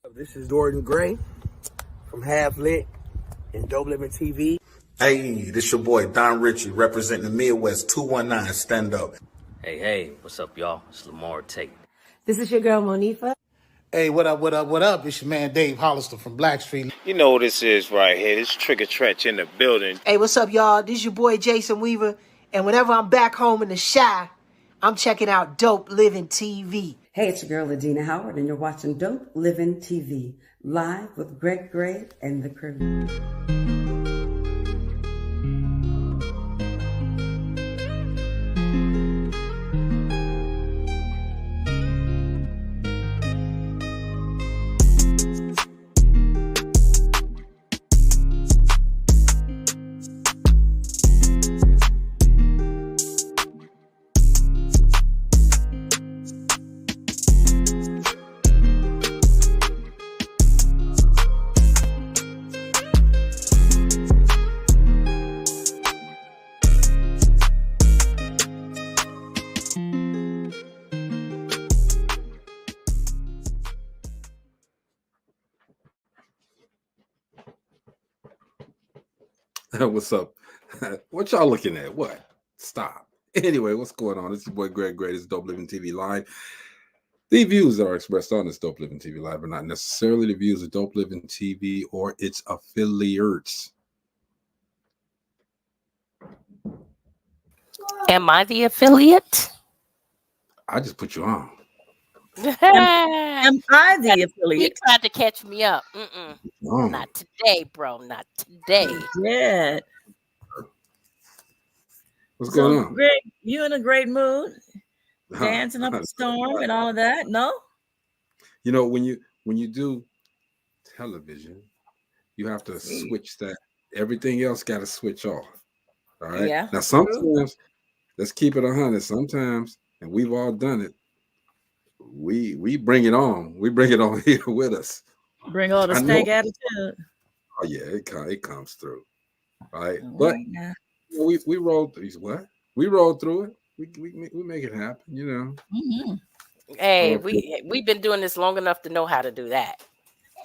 This is Jordan Gray from Half Lit and DopelivenTV. Hey, this your boy Don Ritchie representing the Midwest 219 Stand Up. Hey, what's up, y'all? It's Lamar Tate. This is your girl, Monifa. Hey, what up? It's your man Dave Hollister from Blackstreet. You know what this is right here. This Trigger Trench in the building. Hey, what's up, y'all? This is your boy Jason Weaver. And whenever I'm back home in the Chi, I'm checking out Dope Living TV. Hey, it's your girl, Adina Howard, and you're watching Dope Living TV, live with Greg Gray and the crew. What's up? What y'all looking at? What? Stop. Anyway, what's going on? It's your boy Greg Gray. This is Dope Living TV Live. The views that are expressed on this Dope Living TV Live are not necessarily the views of Dope Living TV or its affiliates. Am I the affiliate? I just put you on. Am I the affiliate? You tried to catch me up. Oh. Not today, bro. Not today. Yeah. What's going on? Greg, you in a great mood? Dancing up a storm and all of that? No? You know, when you do television, you have to switch that. Everything else got to switch off. All right. Yeah. Now, sometimes, let's keep it 100. Sometimes, and we've all done it. We bring it on. We bring it on here with us. Bring all the stank attitude. Oh yeah, it comes through. Right. All But right now. we roll through what? We roll through it. We make it happen, you know. Mm-hmm. Hey, we've been doing this long enough to know how to do that.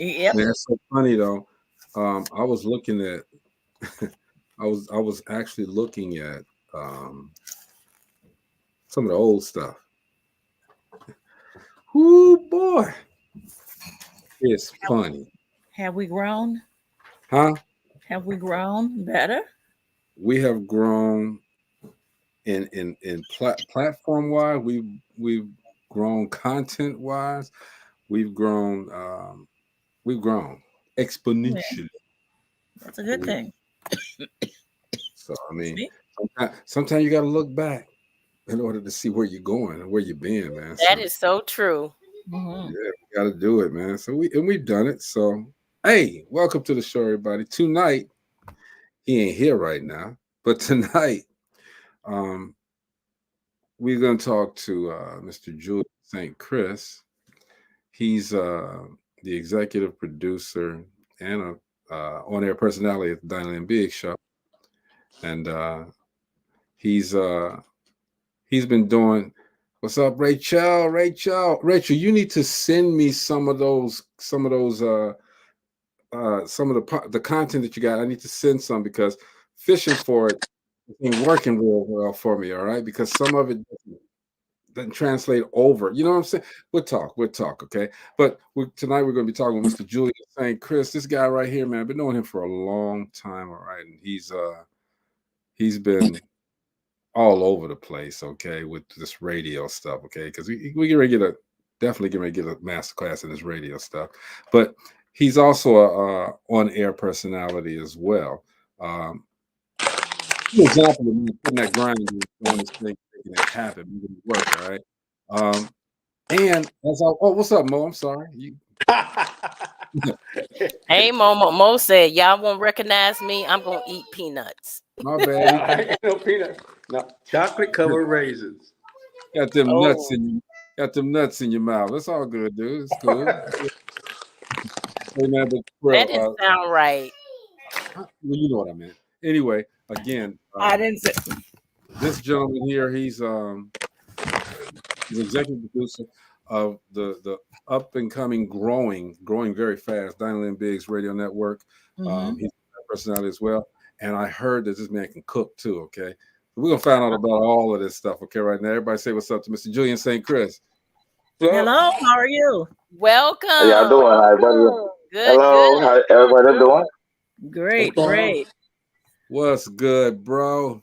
Yep. Man, it's so funny though. I was looking at I was actually looking at some of the old stuff. Ooh, boy. It's funny. Have we grown? Huh? Have we grown better? We have grown in platform wise. We've grown content wise. We've grown exponentially. That's a good thing. So I mean, sometimes you got to look back in order to see where you're going and where you've been, man. That is so true. Mm-hmm. Yeah, we got to do it, man. So we've done it. So hey, welcome to the show, everybody. Tonight, he ain't here right now, but tonight, we're gonna talk to Mr. Julian St. Chris. He's the executive producer and a on-air personality at the Dinahlynn Big Show, and he's been doing. What's up, Rachel? Rachel, you need to send me some of the content that you got. I need to send some because fishing for it ain't working real well for me. All right, because some of it doesn't translate over. You know what I'm saying? We'll talk. Okay. But tonight we're going to be talking with Mr. Julian St. Chris. This guy right here, man. I've been knowing him for a long time. All right, and he's been all over the place, okay, with this radio stuff, okay, because we definitely get ready to get a master class in this radio stuff, but he's also a on-air personality as well. An example of me putting that grind and doing this thing, making it happen, making it work, all right. And as what's up, Mo? I'm sorry. Hey, Mo said, y'all won't recognize me. I'm gonna eat peanuts. My bad. No peanuts. No chocolate covered raisins. Got them nuts in your mouth. That's all good, dude. It's cool. Hey, man, that didn't sound right. Well, you know what I meant. Anyway, again, I didn't say. This gentleman here, he's executive producer of the up and coming, growing very fast Dinahlynn Biggs Radio Network. He's a personality as well. And I heard that this man can cook too. Okay, we're gonna find out about all of this stuff. Okay, right now, everybody say what's up to Mr. Julian St. Chris. Hello, how are you? Welcome. How y'all doing? How everybody? Good. Hello, Good. how everybody doing? Great, great. What's good, bro?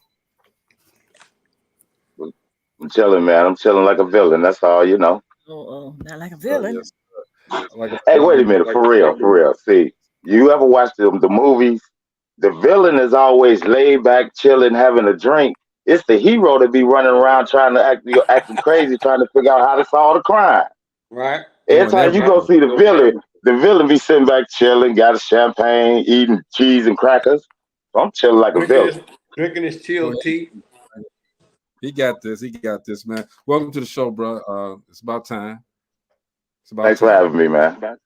I'm chilling, man. I'm chilling like a villain. That's all, you know. Oh, not like a villain. Yes. Like Hey, wait a minute, for real. See, you ever watch the movies? The villain is always laid back, chilling, having a drink. It's the hero that be running around trying to acting crazy, trying to figure out how to solve the crime. Right. Every time you go see the villain be sitting back chilling, got a champagne, eating cheese and crackers. So I'm chilling like a villain. Drinking his chilled tea. He got this, man. Welcome to the show, bro. It's about time. Thanks for having me, man.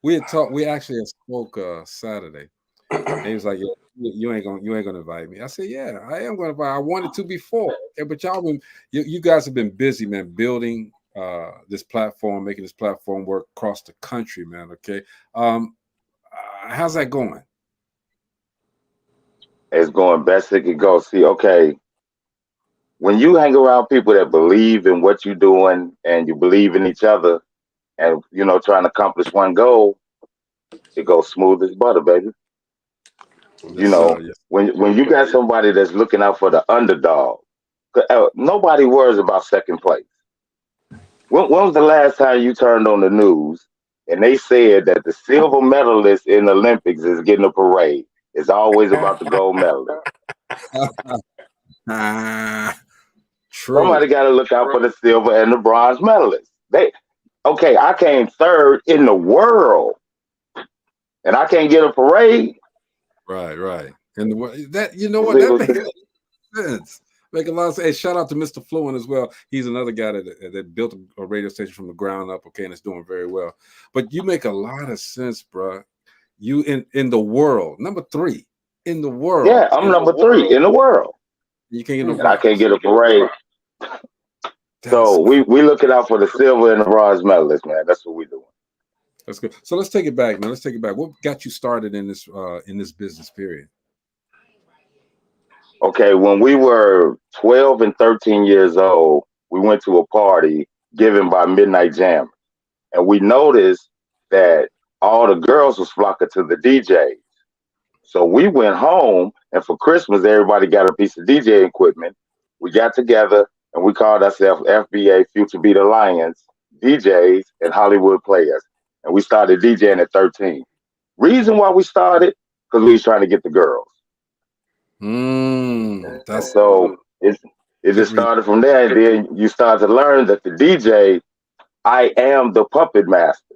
We actually had spoke Saturday. And he was like, you ain't gonna invite me. I said, yeah, I am gonna invite. I wanted to before. Okay, but you guys have been busy, man, building this platform, making this platform work across the country, man. Okay. How's that going? It's going best it could go. See, okay. When you hang around people that believe in what you're doing and you believe in each other and, you know, trying to accomplish one goal, it goes smooth as butter, baby. You know, when you got somebody that's looking out for the underdog, nobody worries about second place. When was the last time you turned on the news and they said that the silver medalist in the Olympics is getting a parade? It's always about the gold medalist. True. Somebody got to look out for the silver and the bronze medalists. I came third in the world, and I can't get a parade. Right. And that, you know what, that makes sense. Make a lot of sense. Hey, shout out to Mr. Fluent as well. He's another guy that built a radio station from the ground up. Okay, and it's doing very well. But you make a lot of sense, bro. You in the world, number 3 in the world. Yeah, I'm number 3 in the world. You can't get I can't get a parade. So we looking out for the silver and the bronze medalists, man. That's what we're doing. That's good. So let's take it back, man. Let's take it back. What got you started in this business period? Okay, when we were 12 and 13 years old, we went to a party given by Midnight Jammers, and we noticed that all the girls was flocking to the DJs. So we went home, and for Christmas, everybody got a piece of DJ equipment. We got together, and we called ourselves FBA, Future Beat Alliance, DJs and Hollywood Players. And we started DJing at 13. Reason why we started, because we was trying to get the girls. So it just started from there, and then you start to learn that the DJ, I am the puppet master.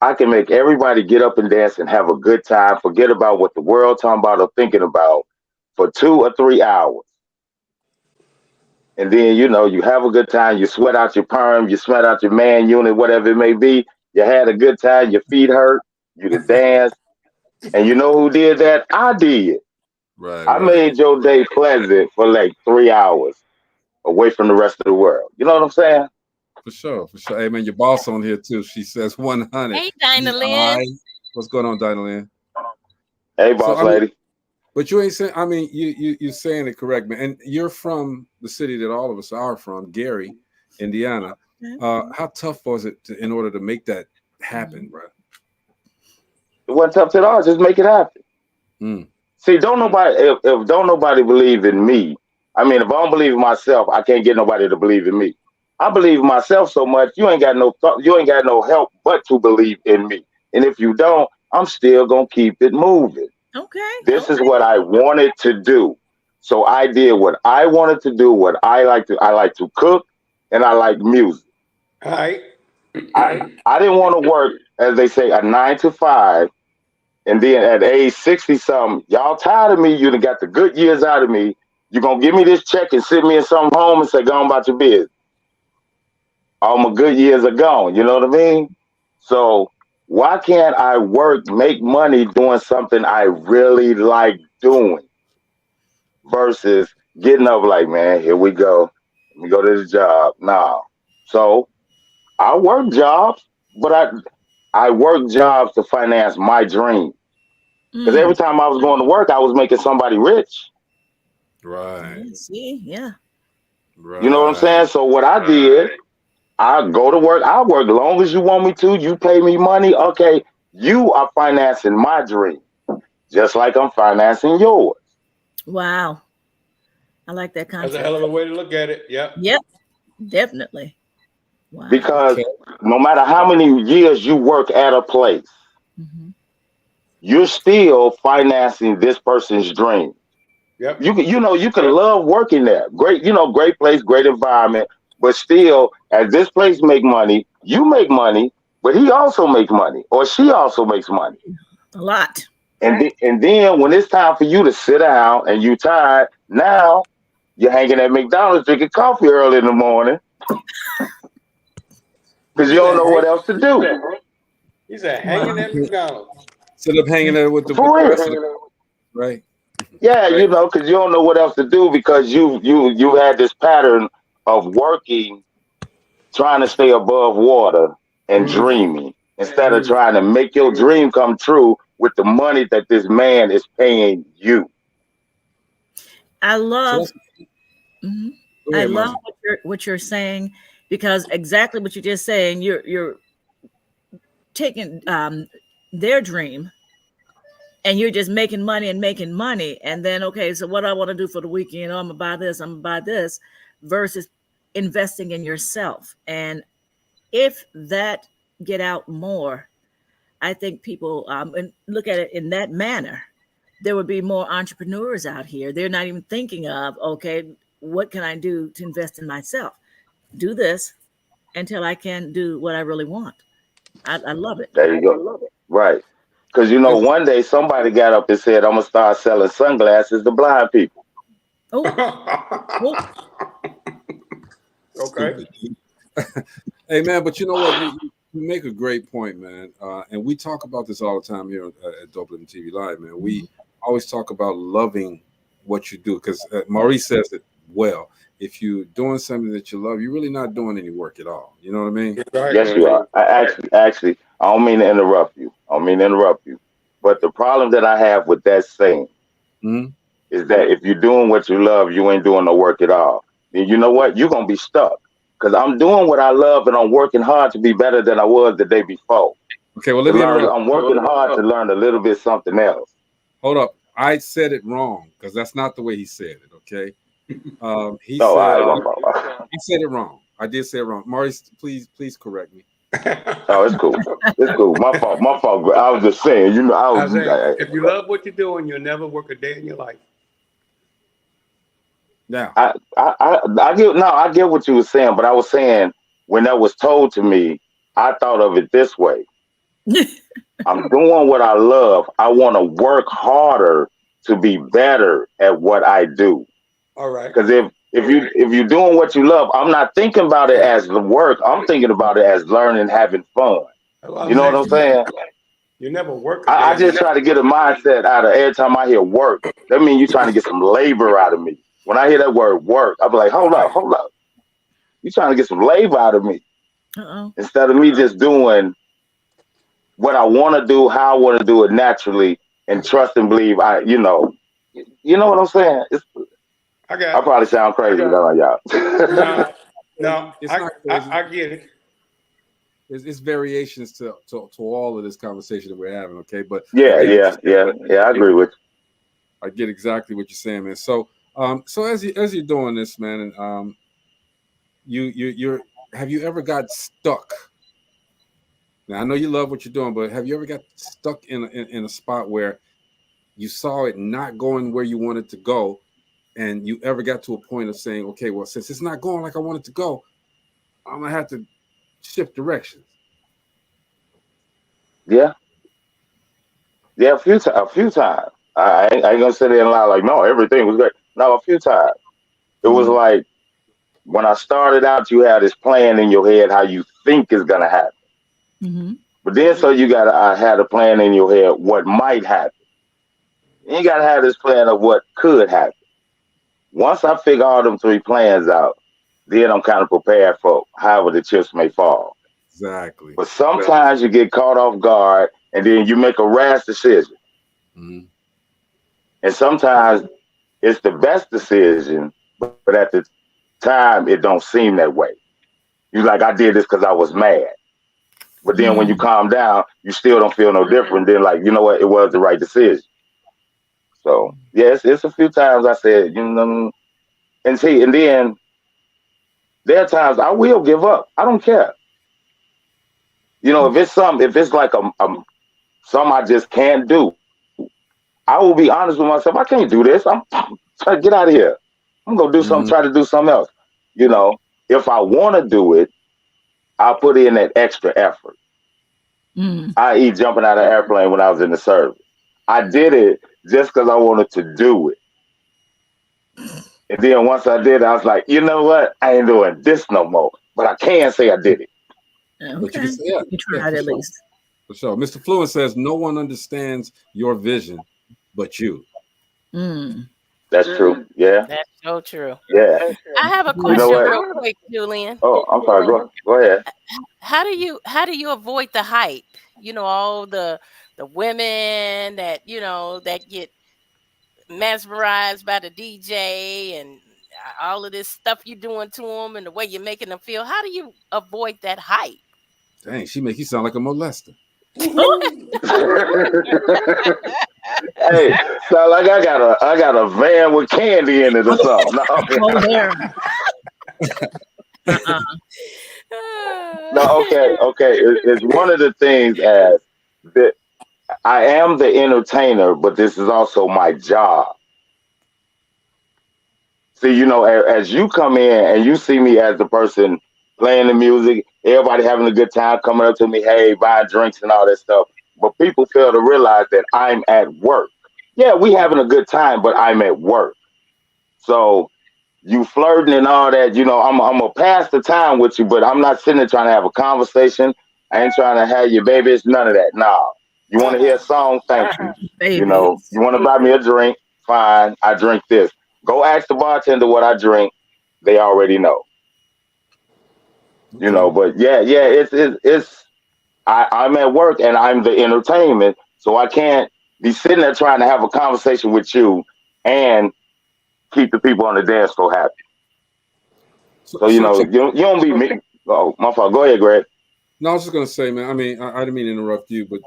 I can make everybody get up and dance and have a good time, forget about what the world talking about or thinking about for 2 or 3 hours. And then, you know, you have a good time, you sweat out your perm, you sweat out your man unit, whatever it may be. You had a good time, your feet hurt, you can dance. And you know who did that? I did. I made your day pleasant for like 3 hours away from the rest of the world. You know what I'm saying? For sure. Hey, man, your boss on here, too. She says 100. Hey, Dinahlynn. What's going on, Dinahlynn? Hey, boss lady. But you ain't saying, I mean, you're saying it correct, man. And you're from the city that all of us are from, Gary, Indiana. How tough was it in order to make that happen, bro? It wasn't tough at all. Just make it happen. See, don't nobody believe in me. I mean, if I don't believe in myself, I can't get nobody to believe in me. I believe in myself so much, you ain't got no help but to believe in me. And if you don't, I'm still gonna keep it moving. Okay. This is what I wanted to do. So I did what I wanted to do, what I like to cook, and I like music. All right. I didn't want to work, as they say, a 9 to 5. And then at age 60 something, y'all tired of me, you done got the good years out of me. You're gonna give me this check and send me in some home and say, go on about your business. All my good years are gone, you know what I mean? So why can't I work, make money doing something I really like doing versus getting up like, man, here we go. Let me go to the job. Nah. So I work jobs, but I work jobs to finance my dream. Because every time I was going to work, I was making somebody rich. Right. See, yeah. Right. You know what I'm saying? So what I did, I go to work. I work as long as you want me to. You pay me money. Okay, you are financing my dream, just like I'm financing yours. Wow. I like that concept. That's a hell of a way to look at it. Yep. Yep. Definitely. Wow. Because no matter how many years you work at a place, you're still financing this person's dream. Yep. You can love working there. Great, great place, great environment, but still, as this place make money, you make money, but he also makes money, or she also makes money. A lot. And then when it's time for you to sit down and you tired, now you're hanging at McDonald's drinking coffee early in the morning because you don't know what else to do. He said hanging at McDonald's. Instead of hanging there with the right. Yeah, because you don't know what else to do because you had this pattern of working, trying to stay above water and dreaming instead of trying to make your dream come true with the money that this man is paying you. I love what you're saying, because exactly what you're just saying, you're taking their dream and you're just making money, and then okay, so what do I want to do for the weekend? Oh, I'm gonna buy this, versus investing in yourself. And if that get out more, I think people and look at it in that manner, there would be more entrepreneurs out here. They're not even thinking of, okay, what can I do to invest in myself? Do this until I can do what I really want. I love it. There you go. Right. Because, one day somebody got up and said, I'm going to start selling sunglasses to blind people. Oh. Okay. Hey, man, but you know what? You make a great point, man. And we talk about this all the time here at DopelivenTV Live, man. We always talk about loving what you do, because Maurice says it well. If you're doing something that you love, you're really not doing any work at all. You know what I mean? Yes, you are. Actually, I don't mean to interrupt you. But the problem that I have with that saying is that if you're doing what you love, you ain't doing no work at all. Then you know what? You're going to be stuck. Because I'm doing what I love and I'm working hard to be better than I was the day before. Okay, well, let me interrupt. I'm working hard to learn a little bit something else. Hold up. I said it wrong, because that's not the way he said it, okay? I said it wrong. I did say it wrong. Maurice, please correct me. Oh, it's cool. It's cool. My fault. I was just saying, if you love what you're doing, you'll never work a day in your life. Yeah. I get what you were saying, but I was saying when that was told to me, I thought of it this way. I'm doing what I love. I want to work harder to be better at what I do. All right. Because if you're doing what you love, I'm not thinking about it as the work. I'm thinking about it as learning, having fun. You know what I'm saying? You never work. I just try to get a mindset out of every time I hear work. That means you're trying to get some labor out of me. When I hear that word work, I'll be like, hold up. You're trying to get some labor out of me. Instead of me just doing what I want to do, how I want to do it naturally, and trust and believe. You know what I'm saying? I probably sound crazy, don't y'all? No, I get it. It's variations to all of this conversation that we're having, okay? But yeah, I agree with you. I get exactly what you're saying, man. So as you're doing this, man, and you're have you ever got stuck? Now I know you love what you're doing, but have you ever got stuck in a spot where you saw it not going where you wanted to go, and you ever got to a point of saying, okay, well, since it's not going like I want it to go, I'm gonna have to shift directions? Yeah, a few times. I ain't gonna sit there and lie like, no, everything was great. No, a few times. It was like when I started out, you had this plan in your head how you think is gonna happen. But then so you gotta had a plan in your head what might happen. You gotta have this plan of what could happen. Once I figure all them three plans out, then I'm kind of prepared for however the chips may fall. Exactly. But sometimes you get caught off guard, and then you make a rash decision. Mhm. And sometimes it's the best decision, but at the time it don't seem that way. You like, I did this because I was mad. But then when you calm down, you still don't feel no different. Then like, you know what, it was the right decision. So yes, it's a few times I said, you know, and see, and then there are times I will give up. I don't care. You know, if it's like something I just can't do, I will be honest with myself. I can't do this. I'm trying to get out of here. I'm gonna do something. Try to do something else. You know, if I want to do it, I'll put in that extra effort. I.e., jumping out of an airplane when I was in the service. I did it just because I wanted to do it. And then once I did it, I was like, you know what? I ain't doing this no more. But I can say I did it. Okay. But you can say, yeah, You tried at least. For sure. Mr. Fluent says no one understands your vision but you. That's true. Yeah. That's so true. Yeah. I have a You question know what? real quick, Julian. Oh, I'm sorry. Go ahead. How do you avoid the hype? You know, all the women that, you know, that get mesmerized by the DJ and all of this stuff you're doing to them and the way you're making them feel. How do you avoid that hype? Dang, she make you sound like a molester. Hey, so like I got a van with candy in it or something. No, no, okay. It's one of the things as that I am the entertainer, but this is also my job. See, you know, as you come in and you see me as the person playing the music, everybody having a good time, coming up to me, hey, buying drinks and all that stuff. But people fail to realize that I'm at work. Yeah, we having a good time, but I'm at work. So you flirting and all that, you know, I'm gonna pass the time with you, but I'm not sitting there trying to have a conversation. I ain't trying to have your babies, none of that. Nah. You want to hear a song? Thank you. You know, you want to buy me a drink? Fine, I drink this. Go ask the bartender what I drink. They already know. You know, but yeah, it's I'm at work and I'm the entertainment, so I can't be sitting there trying to have a conversation with you and keep the people on the dance floor happy. So you know, you don't be me. Oh, my fault. Go ahead, Greg. No, I was just gonna say, man. I mean, I didn't mean to interrupt you, but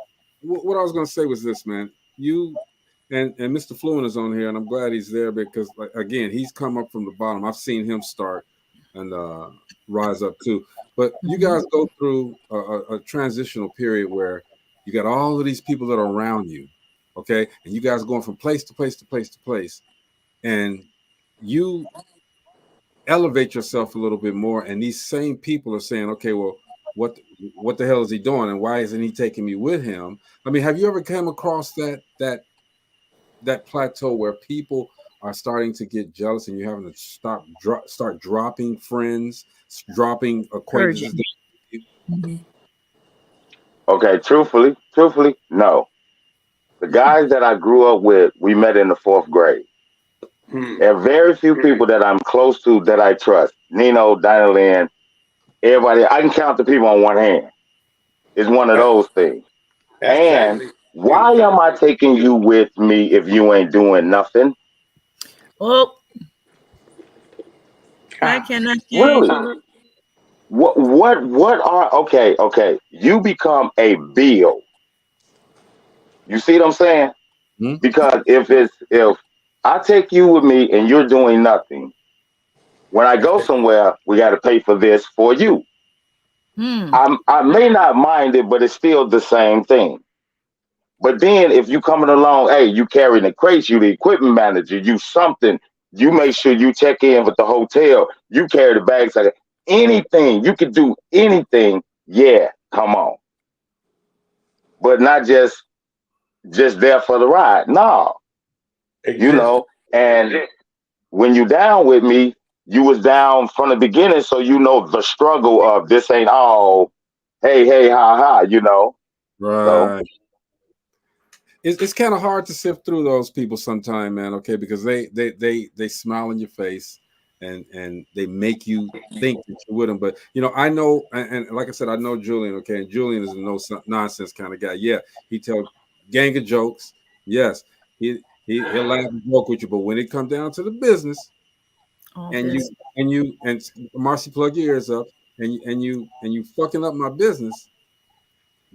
what I was gonna say was this, man. You and Mr. Fluent is on here, and I'm glad he's there because, like, again, he's come up from the bottom. I've seen him start and rise up too. But you guys go through a transitional period where you got all of these people that are around you, okay, and you guys are going from place to place to place to place, and you elevate yourself a little bit more, and these same people are saying, okay, well, what the hell is he doing, and why isn't he taking me with him? I mean, have you ever come across that plateau where people are starting to get jealous and you're having to start dropping friends, dropping acquaintances? Okay, truthfully, no. The guys that I grew up with, we met in the 4th grade. There are very few people that I'm close to that I trust. Nino, Dinahlynn, everybody. I can count the people on one hand. It's one of those things. And why am I taking you with me if you ain't doing nothing? Well, I cannot really. What are okay? You become a bill. You see what I'm saying? Because if I take you with me and you're doing nothing, when I go somewhere, we got to pay for this for you. I may not mind it, but it's still the same thing. But then if you coming along, hey, you carrying the crates, you the equipment manager, you something, you make sure you check in with the hotel, you carry the bags, like anything, you could do anything. Yeah, come on. But not just there for the ride. No. You know, and when you down with me, you was down from the beginning, so you know the struggle of this ain't all hey, ha, you know. Right. So, it's kind of hard to sift through those people sometime, man. Okay, because they smile in your face, and they make you think that you're with them. But you know, I know, and like I said, I know Julian. Okay, and Julian is a no nonsense kind of guy. Yeah, he tell gang of jokes. Yes, he'll laugh and joke with you, but when it comes down to the business, and Marcy, plug your ears up, and you fucking up my business.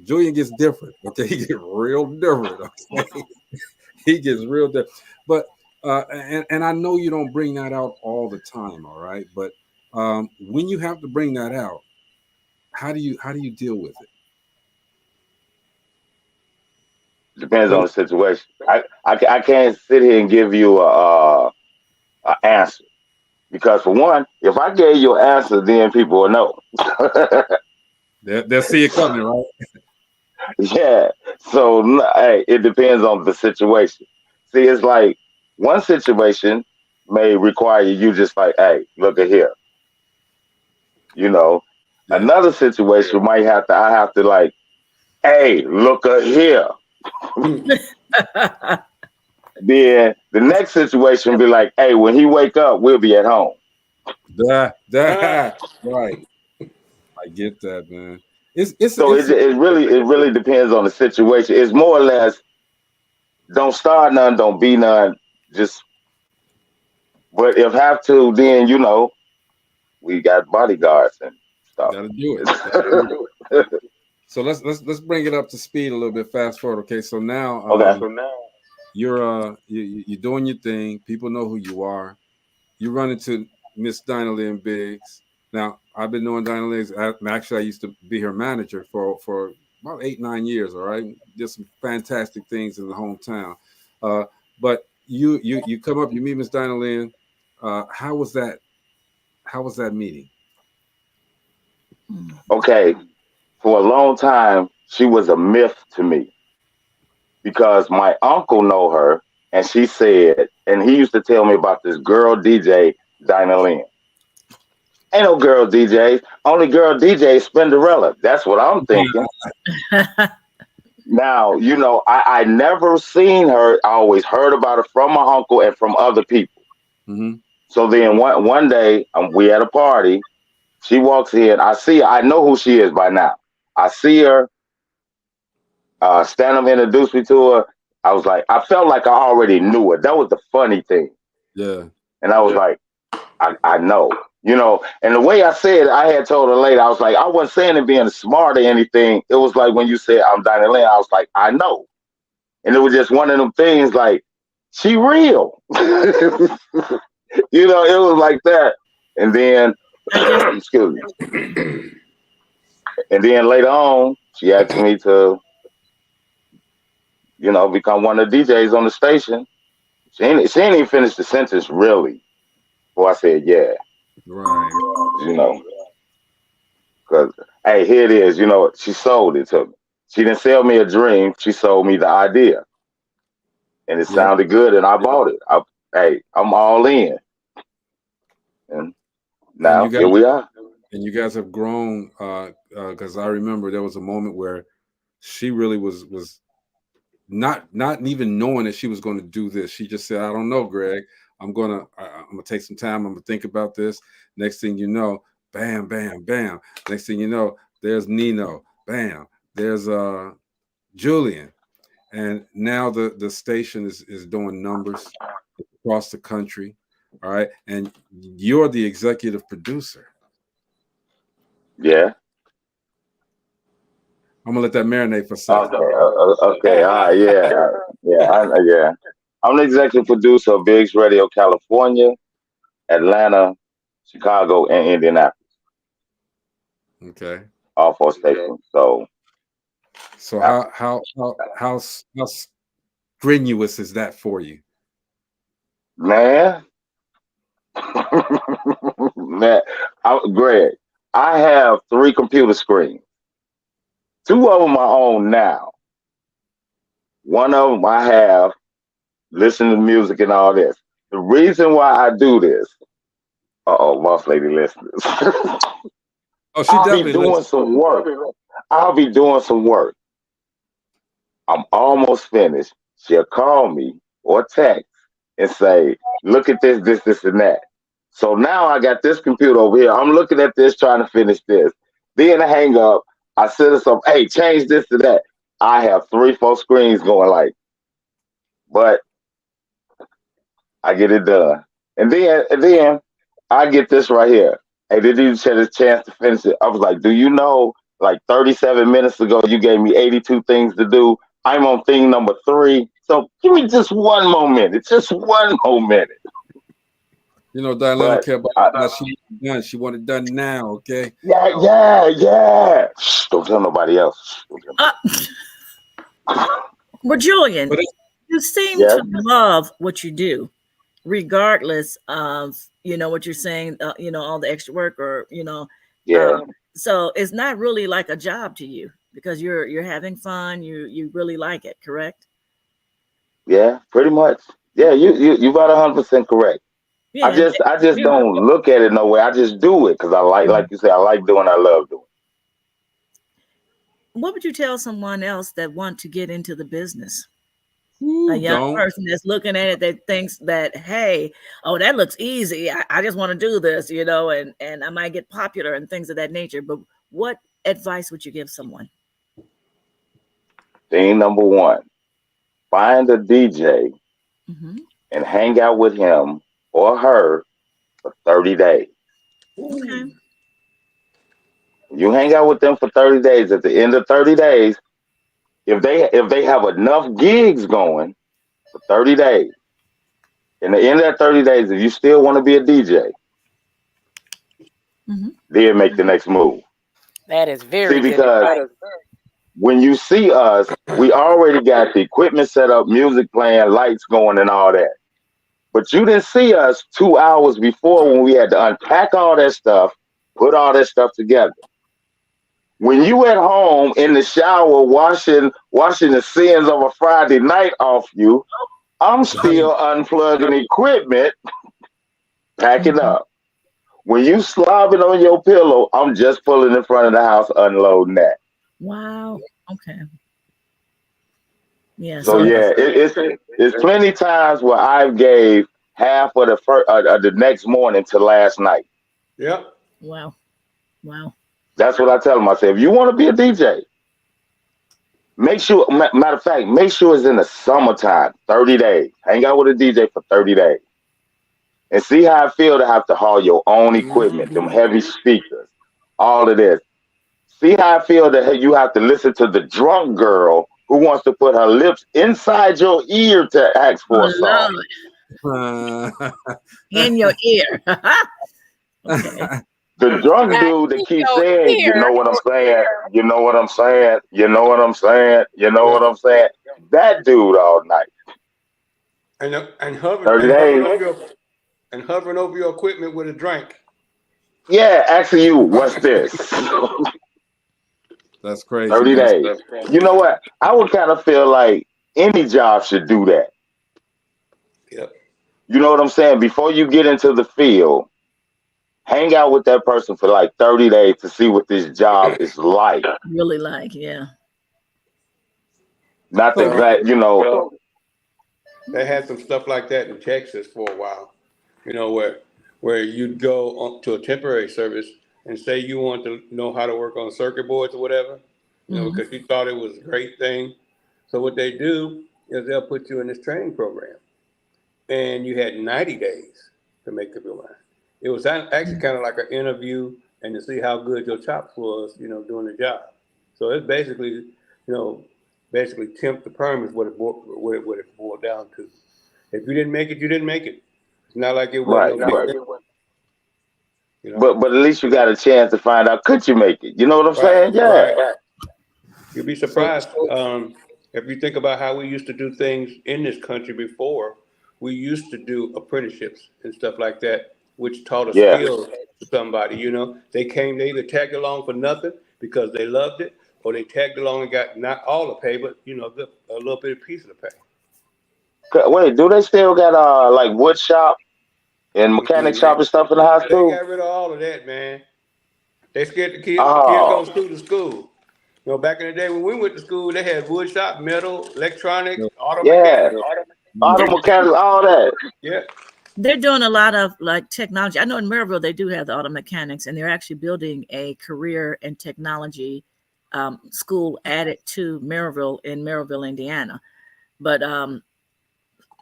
Julian gets different. Okay, he gets real different. Okay, he gets real different. But and I know you don't bring that out all the time. All right, but when you have to bring that out, how do you deal with it? Depends on the situation. I can't sit here and give you a answer because for one, if I gave you an answer, then people will know. They'll see it coming, right? Yeah. So hey, it depends on the situation. See, it's like one situation may require you just like, hey, look at here. You know, another situation might I have to like, hey, look at here. Then the next situation be like, hey, when he wake up, we'll be at home. Right. I get that, man. It really depends on the situation. It's more or less don't start none, don't be none. Just but if have to, then you know we got bodyguards and stuff. Gotta do it. So let's bring it up to speed a little bit. Fast forward. Okay, so now you're doing your thing. People know who you are. You run into Miss Dinahlynn Biggs. Now I've been knowing Dinahlynn. Actually, I used to be her manager for about 8-9 years. All right, did some fantastic things in the hometown. But you come up, you meet Miss Dinahlynn. How was that? How was that meeting? Okay, for a long time, she was a myth to me because my uncle know her, and she said, and he used to tell me about this girl DJ, Dinahlynn. Ain't no girl DJ. Only girl DJ is Spinderella. That's what I'm thinking. Now, you know, I never seen her. I always heard about her from my uncle and from other people. Mm-hmm. So then one day, we at a party. She walks in. I see her. I know who she is by now. I see her. Stand up, introduced me to her. I was like, I felt like I already knew her. That was the funny thing. Yeah. And I was like, I know. You know, and the way I said, I had told her later, I was like, I wasn't saying it being smart or anything. It was like when you said I'm Dinahlynn, I was like, I know. And it was just one of them things like, she real. You know, it was like that. And then, excuse me. And then later on, she asked me to, you know, become one of the DJs on the station. She ain't even finished the sentence, really. Before I said, yeah. Right. You know. Because, hey, here it is. You know, she sold it to me. She didn't sell me a dream. She sold me the idea. And it sounded good, and I bought it. I'm all in. And now, here we are. And you guys have grown, because I remember there was a moment where she really was not even knowing that she was going to do this. She just said, I don't know, Greg. I'm gonna take some time. I'm gonna think about this. Next thing you know, bam, bam, bam. Next thing you know, there's Nino. Bam. There's Julian. And now the station is doing numbers across the country. All right. And you're the executive producer. Yeah. I'm gonna let that marinate for a second. Okay. All right. Yeah. I'm the executive producer of Biggs Radio California, Atlanta, Chicago, and Indianapolis. Okay. All 4 stations. So how strenuous is that for you? Man. Man, Greg, I have 3 computer screens. 2 of them I own now. One of them I have listening to music and all this. The reason why I do this, boss lady listeners. I'll be doing some work. I'll be doing some work. I'm almost finished. She'll call me or text and say, look at this, and that. So now I got this computer over here. I'm looking at this, trying to finish this. Then I hang up. I set us up. Hey, change this to that. I have 3, 4 screens going like, but I get it done. And then I get this right here. Hey, did you get a chance to finish it? I was like, do you know, like 37 minutes ago, you gave me 82 things to do. I'm on thing number 3. So give me just one more minute. Just one more minute. You know, Dinahlynn don't care about how she done. She want it done now, okay? Yeah. Shh, don't tell nobody else. Well, Julian, you seem to love what you do, regardless of, you know, what you're saying, you know, all the extra work or, you know. Yeah. So it's not really like a job to you because you're having fun. You really like it, correct? Yeah, pretty much. Yeah, you about 100% correct. Yeah, I just don't look at it no way. I just do it because I like you say, I like doing. I love doing. What would you tell someone else that want to get into the business? Ooh, a young person that's looking at it that thinks that, hey, oh, that looks easy. I just want to do this, you know, and I might get popular and things of that nature. But what advice would you give someone? Thing number 1, find a DJ and hang out with him or her for 30 days. Okay. You hang out with them for 30 days. At the end of 30 days, if they have enough gigs going for 30 days, in the end of that 30 days, if you still want to be a DJ, then make the next move. That is very good because advice. When you see us, we already got the equipment set up, music playing, lights going, and all that. But you didn't see us 2 hours before when we had to unpack all that stuff, put all that stuff together. When you at home in the shower washing the sins of a Friday night off you, I'm still unplugging equipment, packing up. When you slobbing on your pillow, I'm just pulling in front of the house, unloading that. Wow. Okay. Yeah. So yeah, it's plenty times where I gave half of the next morning to last night. Yep. Wow. Wow. That's what I tell them. I say, if you want to be a DJ, make sure, matter of fact, make sure it's in the summertime, 30 days. Hang out with a DJ for 30 days. And see how I feel to have to haul your own equipment, them heavy speakers, all of this. See how I feel that you have to listen to the drunk girl who wants to put her lips inside your ear to ask for a song. In your ear. Okay. The drunk dude that keeps saying, you know what I'm saying, you know what I'm saying, you know what I'm saying, you know what I'm saying. That dude all night. And hovering over your equipment with a drink. Yeah, asking you, what's this? That's crazy. 30 days. You know what? I would kind of feel like any job should do that. Yep. You know what I'm saying? Before you get into the field, hang out with that person for like 30 days to see what this job is like. Really like, yeah. Not that, you know. They had some stuff like that in Texas for a while, you know, where you'd go to a temporary service and say you want to know how to work on circuit boards or whatever, you know, because you thought it was a great thing. So what they do is they'll put you in this training program, and you had 90 days to make up your mind. It was actually kind of like an interview and to see how good your chops was, you know, doing the job. So it's basically, you know, temp to perm is what it boiled down to. If you didn't make it, you didn't make it. It's not like it was. Right. You know? But at least you got a chance to find out, could you make it? You know what I'm saying? Yeah. Right. You'd be surprised if you think about how we used to do things in this country before. We used to do apprenticeships and stuff like that, which taught a skill to somebody. You know, they either tagged along for nothing because they loved it, or they tagged along and got not all the pay, but you know, a little bit of piece of the pay. Wait, do they still got like wood shop and mechanic shop and stuff in the high school? They got rid of all of that, man. They scared the kids. The kids going to school. You know, back in the day when we went to school, they had wood shop, metal, electronics, auto mechanics. Auto mechanics, all that. Yeah. They're doing a lot of like technology. I know in Maryville they do have the auto mechanics, and they're actually building a career and technology school added to Maryville in Maryville, Indiana. But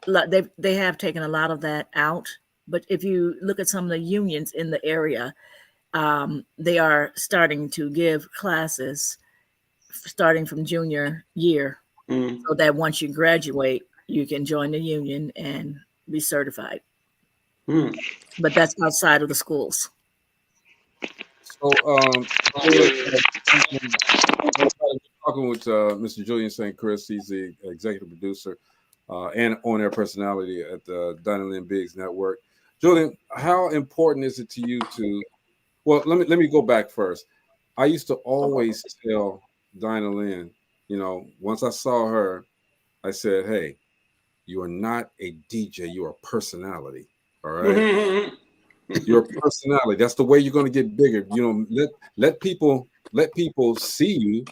they have taken a lot of that out. But if you look at some of the unions in the area, they are starting to give classes starting from junior year, so that once you graduate, you can join the union and be certified. But that's outside of the schools. So, talking with Mr. Julian St. He's the executive producer and on-air personality at the Dinahlynn Biggs Network. Julian, how important is it to you to? Well, let me go back first. I used to always tell Dinahlynn, once I saw her, I said, "Hey, you are not a DJ. You are a personality. All right." Your personality. That's the way you're going to get bigger. Let people see you,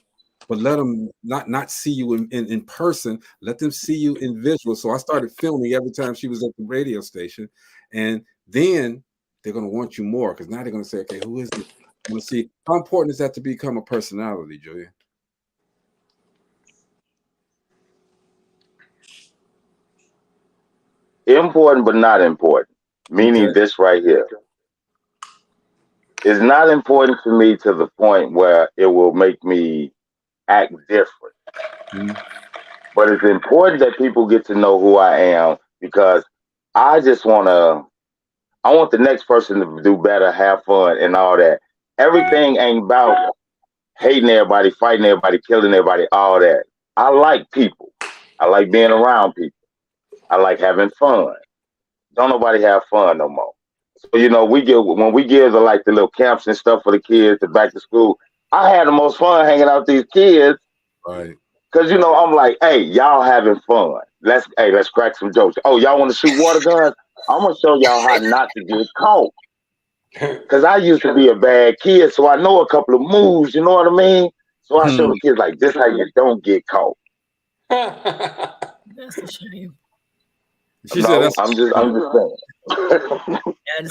but let them not see you in person. Let them see you in visual. So I started filming every time she was at the radio station, and then they're going to want you more because now they're going to say, "Okay, who is it?" I'm going to see how important is that to become a personality, Julia. Important, but not important. Meaning this right here. It's not important to me to the point where it will make me act different. But it's important that people get to know who I am because I want the next person to do better, have fun, and all that. Everything ain't about hating everybody, fighting everybody, killing everybody, all that. I like people. I like being around people. I like having fun. Don't nobody have fun no more. So when we give the little camps and stuff for the kids to back to school, I had the most fun hanging out with these kids. Right. Cause I'm like, hey, y'all having fun. Let's crack some jokes. Oh, y'all want to shoot water guns? I'm gonna show y'all how not to get caught. Cause I used to be a bad kid, so I know a couple of moves. You know what I mean? So I show the kids like this how you don't get caught. That's a shame. She said that's I'm just saying.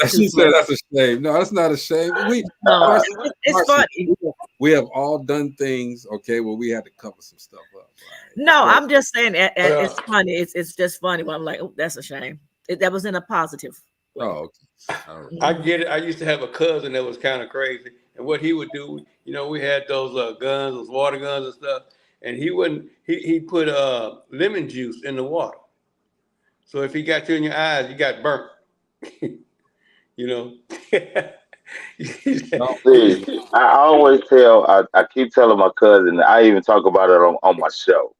She said that's a shame. No, that's not a shame. It's funny. We have all done things, where we had to cover some stuff up. Right? No, I'm just saying it's funny. It's just funny. But I'm like, oh, that's a shame. That was in a positive way. Oh, okay. All right. I get it. I used to have a cousin that was kind of crazy, and what he would do, we had those guns, those water guns and stuff, and he put lemon juice in the water. So if he got you in your eyes, you got burnt. See, I always I keep telling my cousin, I even talk about it on my show.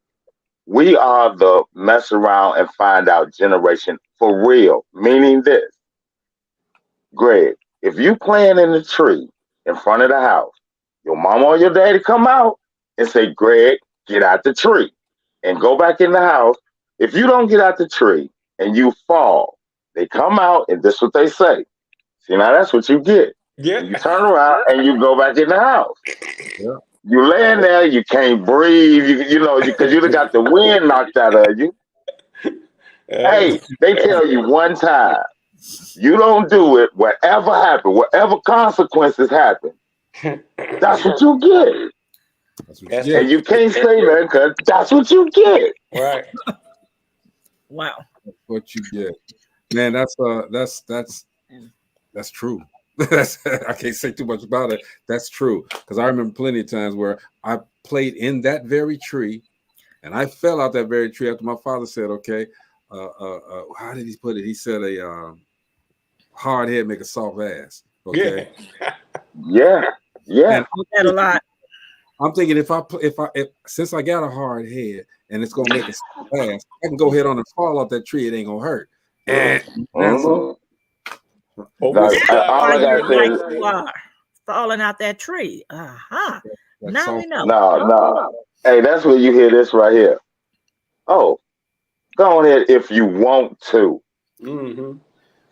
We are the mess around and find out generation for real. Meaning this, Greg, if you playing in the tree in front of the house, your mama or your daddy come out and say, Greg, get out the tree and go back in the house. If you don't get out the tree and you fall, they come out and this is what they say. See, now that's what you get. Yeah. And you turn around and you go back in the house. Yeah. You laying there, you can't breathe, because you got the wind knocked out of you. Hey, they tell you one time, you don't do it, whatever happens, whatever consequences happen, that's what you get. That's what you get. And you can't say that because that's what you get. Right. Wow. That's what you get. Man, that's true. I can't say too much about it. That's true. Because I remember plenty of times where I played in that very tree and I fell out that very tree after my father said, okay, how did he put it? He said a hard head make a soft ass. Okay. Yeah. And that a lot. I'm thinking if since I got a hard head and it's gonna make a soft ass, I can go ahead on and fall off that tree. It ain't gonna hurt. Falling out that tree. Now we know. No. Hey, that's where you hear this right here. Oh, go on ahead if you want to. Mm-hmm.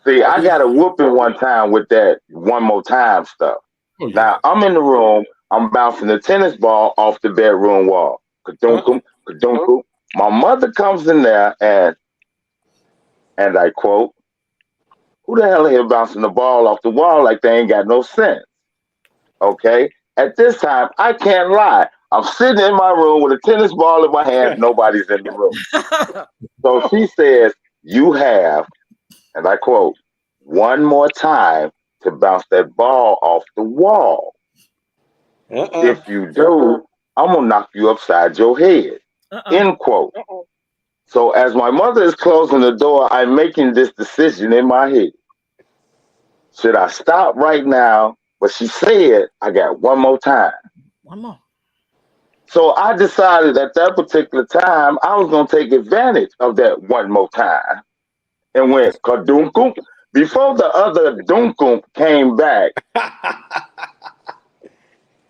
See, I got a whooping one time with that one more time stuff. Oh, yeah. Now, I'm in the room. I'm bouncing the tennis ball off the bedroom wall. Ka-dunkum, ka-dunkum. My mother comes in there and I quote, who the hell here bouncing the ball off the wall like they ain't got no sense? Okay. At this time, I can't lie. I'm sitting in my room with a tennis ball in my hand. Nobody's in the room. So she says, you have, and I quote, one more time to bounce that ball off the wall. If you do, I'm going to knock you upside your head. End quote. So as my mother is closing the door, I'm making this decision in my head. Should I stop right now? But she said, I got one more time. One more. So I decided at that particular time, I was going to take advantage of that one more time and went kadunkum. Before the other dunkum came back,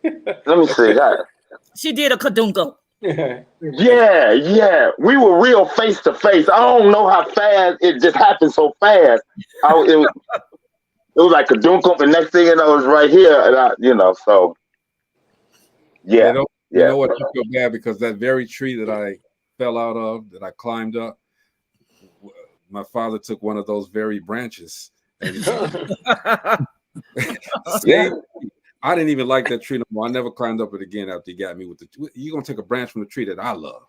let me see that. She did a kadunko. Yeah. We were real face to face. I don't know how fast it just happened so fast. It was like kadunkum, and next thing you know, it was right here. And so yeah. You know what? I feel bad because that very tree that I fell out of, that I climbed up, my father took one of those very branches. And I didn't even like that tree no more. I never climbed up it again after he got me with you're going to take a branch from the tree that I love.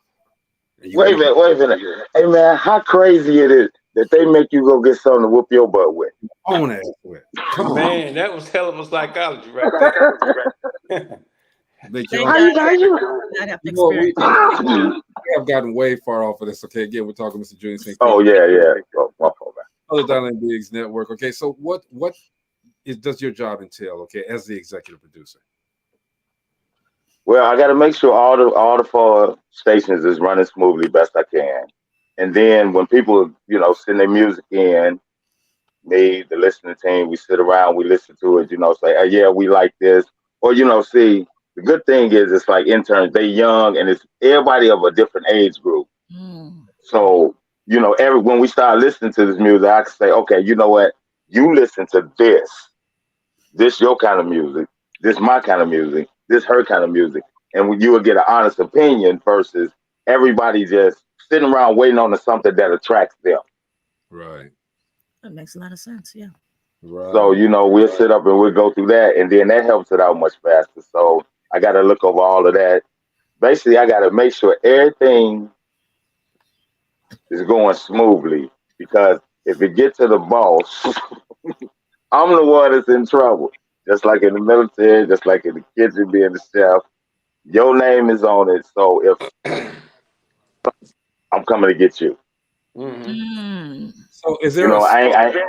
Wait a minute. Hey, man, how crazy it is that they make you go get something to whoop your butt with. Own ass with. Come on. Man, that was hell of a psychology right there. We have gotten way far off of this. Okay, again, we're talking Mr. Julian St. Oh, yeah. Other Dinahlynn Biggs Network. Okay, so what does your job entail? Okay, as the executive producer. Well, I got to make sure all the 4 stations is running smoothly best I can, and then when people send their music in, me, the listening team, we sit around, we listen to it. Say, hey, yeah, we like this, or see. The good thing is it's like interns, they young and it's everybody of a different age group. So, when we start listening to this music, I can say, okay, you know what? You listen to this. This your kind of music. This my kind of music. This her kind of music. And you will get an honest opinion versus everybody just sitting around waiting on something that attracts them. Right. That makes a lot of sense, yeah. Right. So, we'll sit up and we'll go through that, and then that helps it out much faster. So I got to look over all of that. Basically, I got to make sure everything is going smoothly, because if it gets to the boss, I'm the one that's in trouble. Just like in the military, just like in the kitchen being the chef, your name is on it. So if I'm coming to get you. So is there go ahead.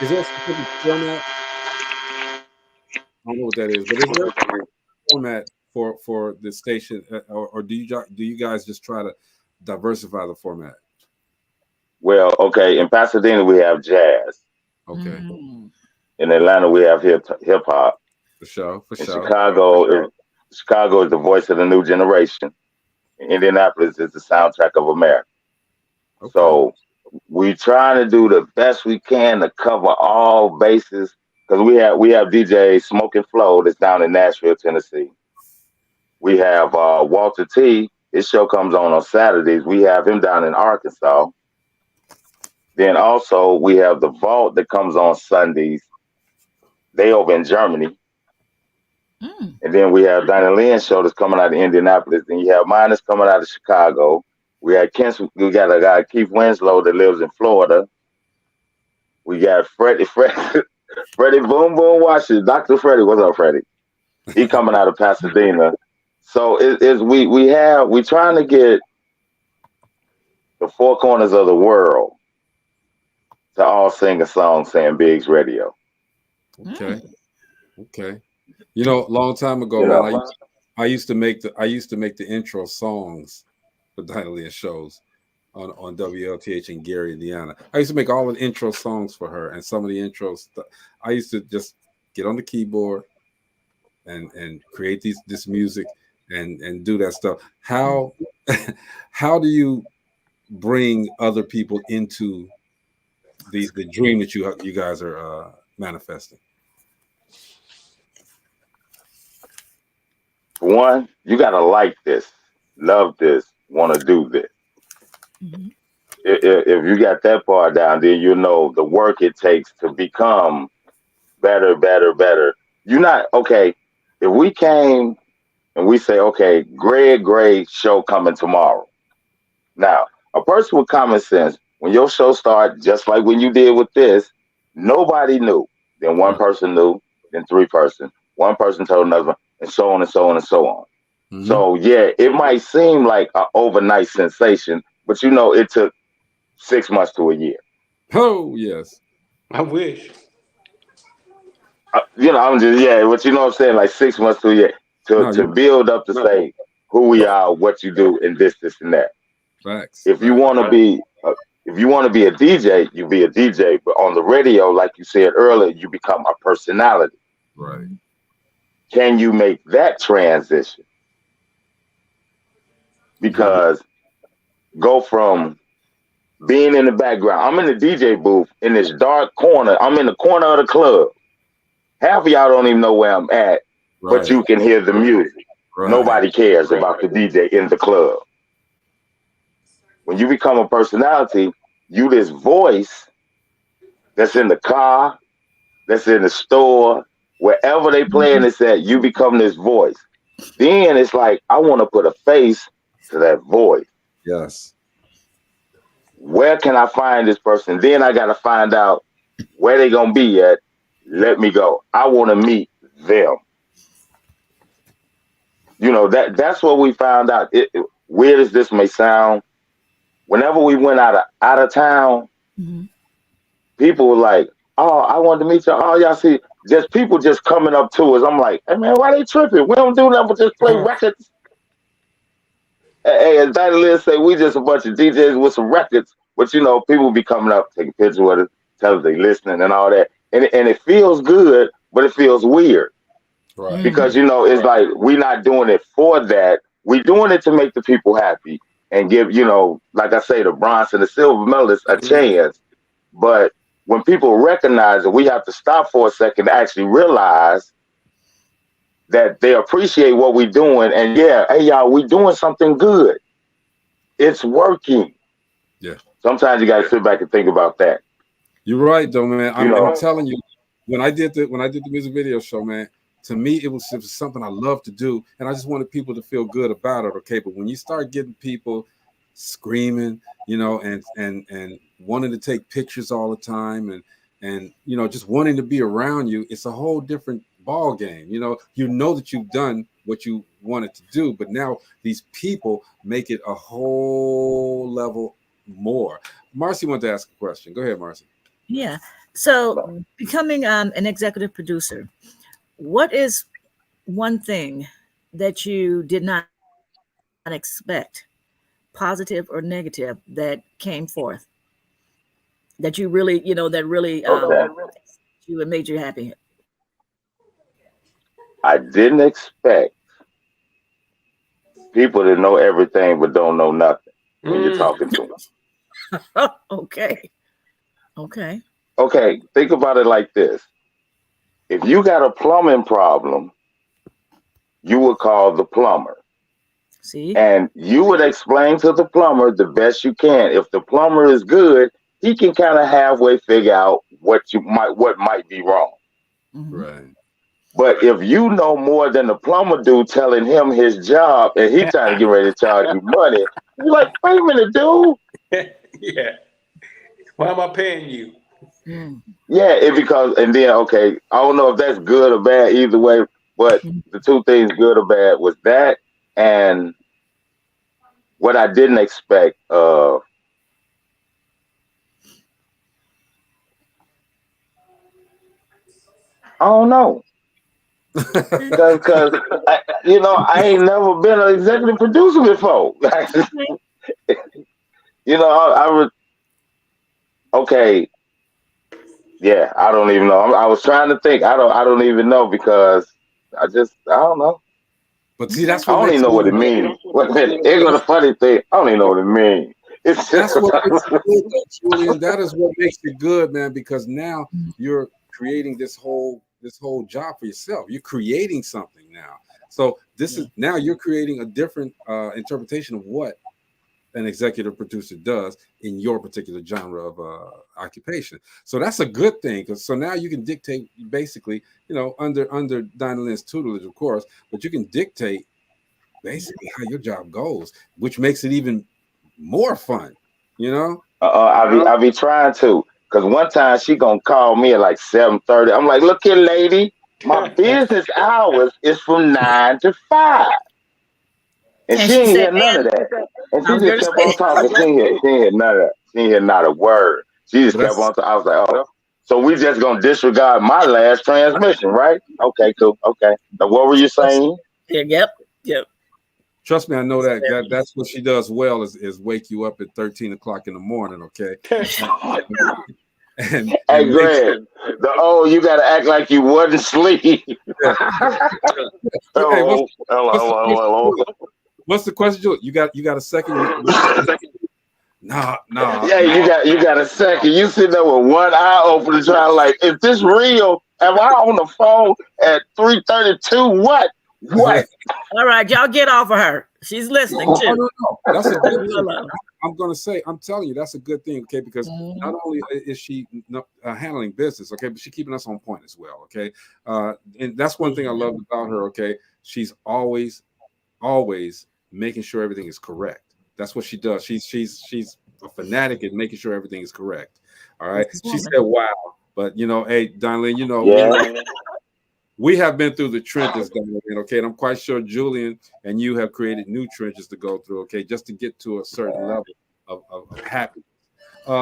Is there a specific format? I don't know what that is, but is there a format for the station, or do you guys just try to diversify the format? Well, okay, in Pasadena we have jazz. Okay. In Atlanta we have hip hop. For sure. In Chicago is the voice of the new generation. In Indianapolis is the soundtrack of America. Okay. So we trying to do the best we can to cover all bases, because we have DJ Smoke and Flow that's down in Nashville, Tennessee. We have Walter T. His show comes on Saturdays. We have him down in Arkansas. Then also we have the Vault that comes on Sundays. They over in Germany. And then we have Dinahlynn show that's coming out of Indianapolis. Then you have mine that's coming out of Chicago. We got a guy, Keith Winslow, that lives in Florida. We got Freddie Boom Boom Washington. Dr. Freddie, what's up, Freddie? He coming out of Pasadena. So we trying to get the 4 corners of the world to all sing a song saying Biggs Radio. Okay. A long time ago, man, I used to make the intro songs for Dinahlynn shows on WLTH in Gary, Indiana. I used to make all the intro songs for her, and some of the intros. I used to just get on the keyboard and create this music and do that stuff. How do you bring other people into the dream that you guys are manifesting? For one, you gotta like this, love this, want to do this. if you got that part down, then you know the work it takes to become better, better, better. You're not okay. If we came and we say, okay, Greg Gray show coming tomorrow. Now, a person with common sense, when your show started, just like when you did with this, nobody knew. Then one person knew, then one person told another one, and so on and so on and so on. Mm-hmm. So yeah, it might seem like an overnight sensation, but you know, it took 6 months to a year. Oh yes, I wish. You know, I'm just but you know what I'm saying, like 6 months to a year to build up to say who we are, what you do, and this, and that. Facts. If you want to be a DJ, you be a DJ. But on the radio, like you said earlier, you become a personality. Right. Can you make that transition? Because go from being in the background. I'm in the DJ booth in this dark corner. I'm in the corner of the club. Half of y'all don't even know where I'm at, but you can hear the music. Right. Nobody cares about the DJ in the club. When you become a personality, you this voice that's in the car, that's in the store, wherever they playing this at, you become this voice. Then it's like, I want to put a face to that voice. Yes. Where can I find this person? Then I got to find out where they going to be at. Let me go. I want to meet them. You know, that's what we found out. Weird as this may sound, whenever we went out of town, people were like, "Oh, I wanted to meet y'all." Oh, y'all see, people just coming up to us. I'm like, "Hey man, why they tripping? We don't do nothing but just play records." Hey, as Dinahlynn say, we just a bunch of DJs with some records. But you know, people be coming up, taking pictures with us, tell us they listening and all that, and it feels good, but it feels weird. Right. Because you know, it's like we're not doing it for that. We're doing it to make the people happy and give, you know, like I say, the bronze and the silver medalists a chance. But when people recognize it, we have to stop for a second to actually realize that they appreciate what we're doing. And hey y'all, we doing something good. It's working. Yeah. Sometimes you got to sit back and think about that. You're right, though, man. I'm telling you, when I did the music video show, man, to me it was something I love to do, and I just wanted people to feel good about it. Okay, but when you start getting people screaming, you know, and wanting to take pictures all the time, and you know, just wanting to be around you, it's a whole different ball game. You know that you've done what you wanted to do, but now these people make it a whole level more. Marcy wanted to ask a question. Go ahead, Marcy. Yeah. So becoming an executive producer, what is one thing that you did not expect, positive or negative, that came forth that you really, you know, that really you and made you happy? I didn't expect people to know everything but don't know nothing when you're talking to them. Okay. Okay, think about it like this. If you got a plumbing problem, you would call the plumber. See? And you would explain to the plumber the best you can. If the plumber is good, he can kind of halfway figure out what might be wrong. Right. But if you know more than the plumber do, telling him his job, and he trying to get ready to charge you money, you're like, wait a minute, dude. Yeah. Why am I paying you? Yeah, and then, okay, I don't know if that's good or bad either way, but the two things, good or bad, was that and what I didn't expect of. I don't know. Because I ain't never been an executive producer before. You know, I would. Okay. Yeah, I don't even know. I was trying to think. I don't even know because I don't know. But see, that's I what don't even know what it means. Here's the funny thing. I don't even know what it means. It's just that's what makes it good, Julian. That is what makes it good, man. Because now you're creating this whole job for yourself. You're creating something now. So this is now you're creating a different interpretation of what an executive producer does in your particular genre of occupation. So that's a good thing, because so now you can dictate basically, under Dinahlyn's tutelage, of course, but you can dictate basically how your job goes, which makes it even more fun, I be trying to, cause one time she gonna call me at like 7:30. I'm like, look here, lady, my business hours is from 9 to 5, and she she ain't said, hear none of man, that. And I she was just going to kept on say, talking. She ain't hear none of that. She ain't hear not a word. She just But kept on talking. I was like, oh, so we just gonna disregard my last transmission, right? Okay, cool. Okay. Now what were you saying? yep. trust me, I know that's what she does well is wake you up at 13 o'clock in the morning, okay? and Hey, Greg, you gotta act like you wasn't asleep. Hey, Hello. what's the question, Julie? You got a second? Nah. Yeah, you got a second. You sitting there with one eye open, trying like, is this real? Am I on the phone at 3:32? What? All right, y'all get off of her. She's listening too. No. That's a good thing. I'm telling you, that's a good thing, okay? Because not only is she handling business, okay, but she's keeping us on point as well, okay? And that's one thing I love about her, okay? She's always making sure everything is correct. That's what she does. She's a fanatic at making sure everything is correct. All right. She said, "Wow," but hey, Dinahlynn, we have been through the trenches, Dinahlynn, okay? And I'm quite sure Julian and you have created new trenches to go through, okay, just to get to a certain level of happiness.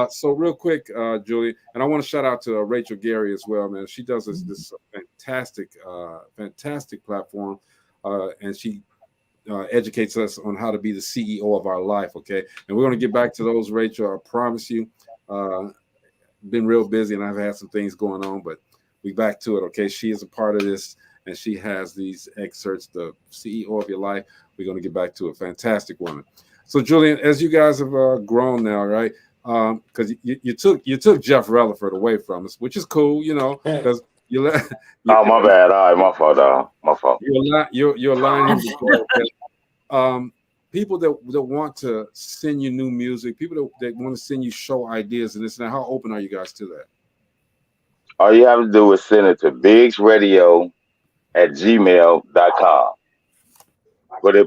So real quick, Julian, and I want to shout out to Rachel Gary as well, man. She does this fantastic platform, and she educates us on how to be the CEO of our life, okay? And we're going to get back to those, Rachel. I promise you. Been real busy, and I've had some things going on, but we back to it, okay? She is a part of this, and she has these excerpts, the CEO of your life. We're going to get back to it. Fantastic woman. So, Julian, as you guys have grown now, right? Because you took Jeff Rutherford away from us, which is cool, because you let. Oh, my bad. All right, my fault, dog. My fault. You're aligning to go. People that want to send you new music, people that want to send you show ideas and this and that, how open are you guys to that? All you have to do is send it to bigsradio@gmail.com.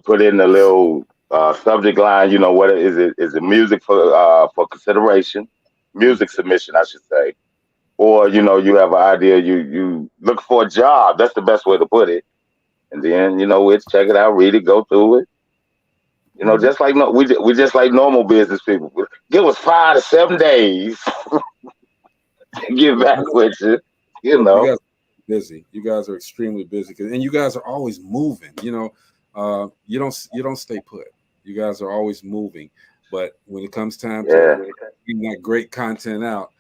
Put in the little subject line. You know what is it? Is it music for consideration? Music submission, I should say. Or you have an idea. You look for a job. That's the best way to put it. And then we'll check it out, read it, go through it. Just like we just like normal business people. Give us 5 to 7 days. Get back with you. You guys are busy. You guys are extremely busy, and you guys are always moving. You don't stay put. You guys are always moving. But when it comes time to getting that great content out,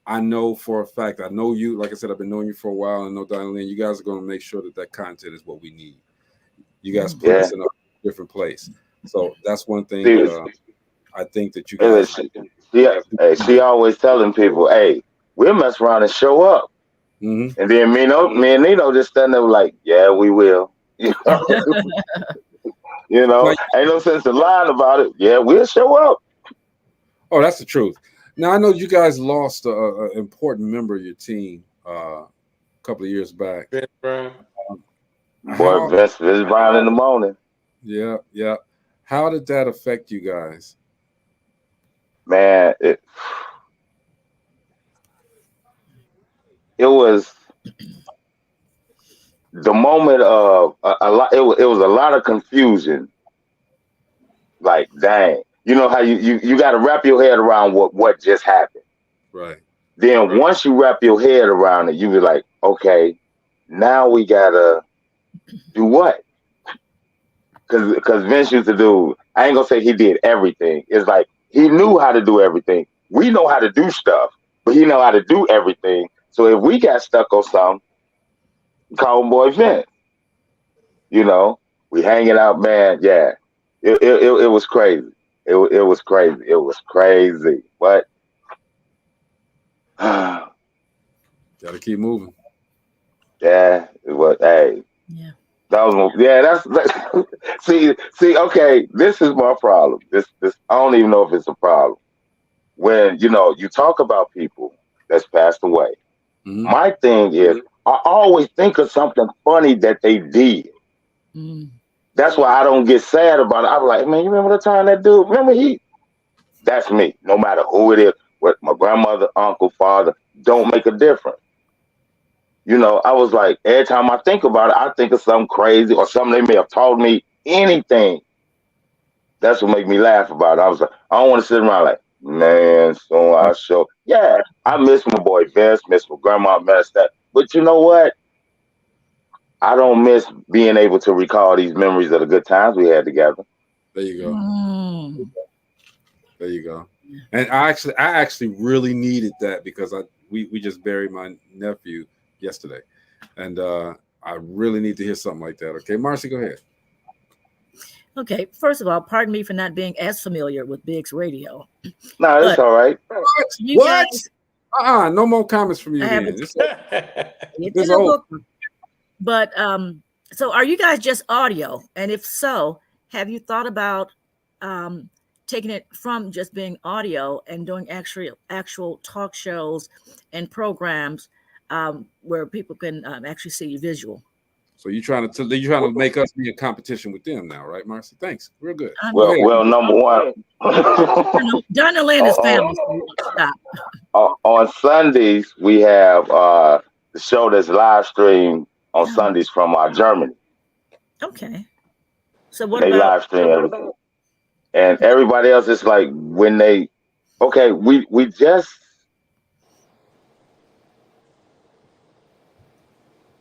I know for a fact. I know you. Like I said, I've been knowing you for a while, and I know Dinahlynn, you guys are going to make sure that content is what we need. You guys put us in a different place. So that's one thing I think that you guys. She always telling people, "Hey, we'll mess around and show up." Mm-hmm. And then me and Nino just stand there like, "Yeah, we will." Ain't no sense in lying about it. Yeah, we'll show up. Oh, that's the truth. Now I know you guys lost an important member of your team a couple of years back. Vince Brown in the morning. Yeah. How did that affect you guys? Man, it was the moment of a lot. It was a lot of confusion. Like, dang, you know how you got to wrap your head around what just happened. Right. Then once you wrap your head around it, you be like, okay, now we gotta do what? Because Vince used to do. I ain't gonna say he did everything. It's like he knew how to do everything. We know how to do stuff, but he know how to do everything. So if we got stuck on something, call boy Vince. We hanging out, man. Yeah, it was crazy. It was crazy. It was crazy. What? Gotta keep moving. Yeah. It was. Hey. Yeah. That was see. Okay, this is my problem. This I don't even know if it's a problem. When you talk about people that's passed away. Mhm. My thing is, I always think of something funny that they did. That's why I don't get sad about it. I'm like, man, you remember the time that dude? Remember he? That's me. No matter who it is, what my grandmother, uncle, father, don't make a difference. I was like, every time I think about it, I think of something crazy or something they may have taught me. Anything. That's what make me laugh about it. I was like, I don't want to sit around like, man, so I show. Yeah, I miss my boy Vince, miss my grandma, miss that. But you know what? I don't miss being able to recall these memories of the good times we had together. There you go. There you go. And I actually really needed that because we just buried my nephew yesterday, and I really need to hear something like that. Okay, Marcy, go ahead. Okay, first of all, pardon me for not being as familiar with Biggs Radio. No, that's all right. What? No more comments from you. It's in a book. But so are you guys just audio? And if so, have you thought about taking it from just being audio and doing actual talk shows and programs where people can actually see you visual? So you're trying to make us be a competition with them now, right, Marcy? Thanks. Real good. Well, number one, Dinahlynn is family. Stop. On Sundays we have the show that's live streamed on Sundays from Germany. Okay. So what they about live stream everything, and everybody else is like when they. Okay, we just.